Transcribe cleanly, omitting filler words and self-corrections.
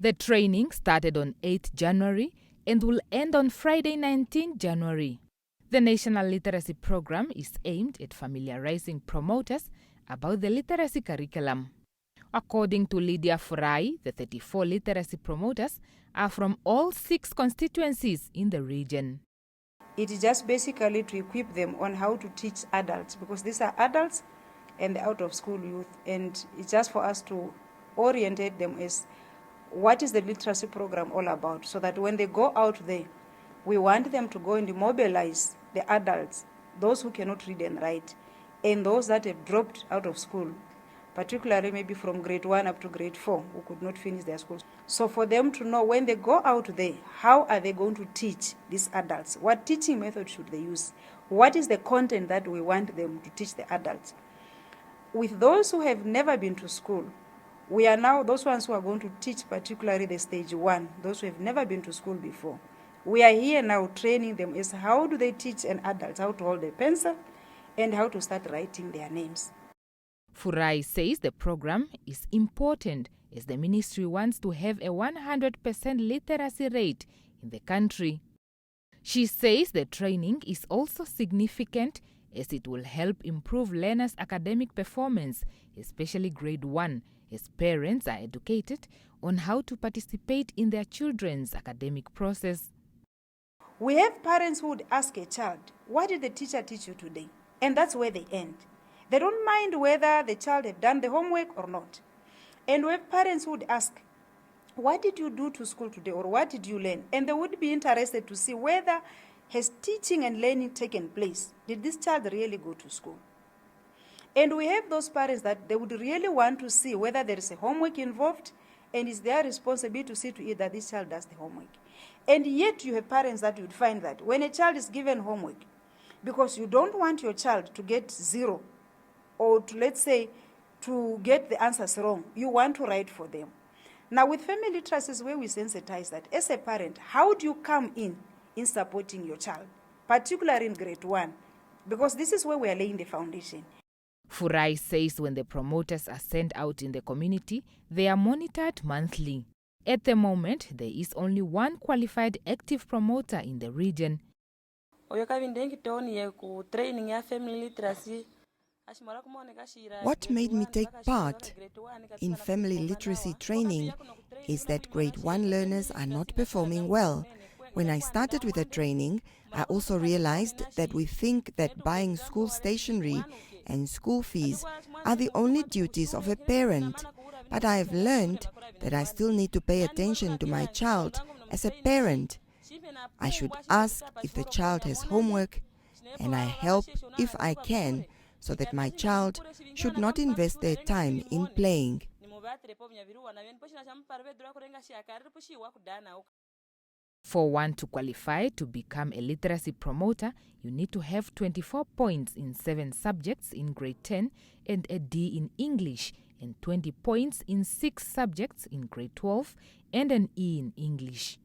The training started on 8 January and will end on Friday 19 January. The National Literacy Program is aimed at familiarizing promoters about the literacy curriculum. According to Lydia Furai, the 34 literacy promoters are from all 6 constituencies in the region. It is just basically to equip them on how to teach adults, because these are adults and the out-of-school youth, and it's just for us to orientate them as what is the literacy program all about, so that when they go out there, we want them to go and mobilize the adults, those who cannot read and write, and those that have dropped out of school, particularly maybe from grade 1 up to grade 4, who could not finish their schools. So for them to know when they go out there, how are they going to teach these adults? What teaching method should they use? What is the content that we want them to teach the adults? With those who have never been to school, we are now those ones who are going to teach particularly the stage 1, those who have never been to school before. We are here now training them as how do they teach an adult how to hold a pencil and how to start writing their names. Furai says the program is important as the ministry wants to have a 100% literacy rate in the country. She says the training is also significant as it will help improve learners' academic performance, especially grade 1, as parents are educated on how to participate in their children's academic process. We have parents who would ask a child, what did the teacher teach you today? And that's where they end. They don't mind whether the child have done the homework or not. And we have parents who would ask, what did you do to school today, or what did you learn? And they would be interested to see whether has teaching and learning taken place. Did this child really go to school? And we have those parents that they would really want to see whether there is a homework involved, and it's their responsibility to see to it that this child does the homework. And yet you have parents that would find that when a child is given homework, because you don't want your child to get 0, or to, let's say, to get the answers wrong, you want to write for them. Now with family literacy is where we sensitize that as a parent, how do you come in supporting your child, particularly in grade 1, because this is where we are laying the foundation. Furai says when the promoters are sent out in the community, they are monitored monthly. At the moment, there is only one qualified active promoter in the region. What made me take part in family literacy training is that grade 1 learners are not performing well. When I started with the training, I also realized that we think that buying school stationery and school fees are the only duties of a parent. But I have learned that I still need to pay attention to my child as a parent. I should ask if the child has homework, and I help if I can, so that my child should not invest their time in playing. For one to qualify to become a literacy promoter, you need to have 24 points in 7 subjects in grade 10 and a D in English, and 20 points in 6 subjects in grade 12 and an E in English.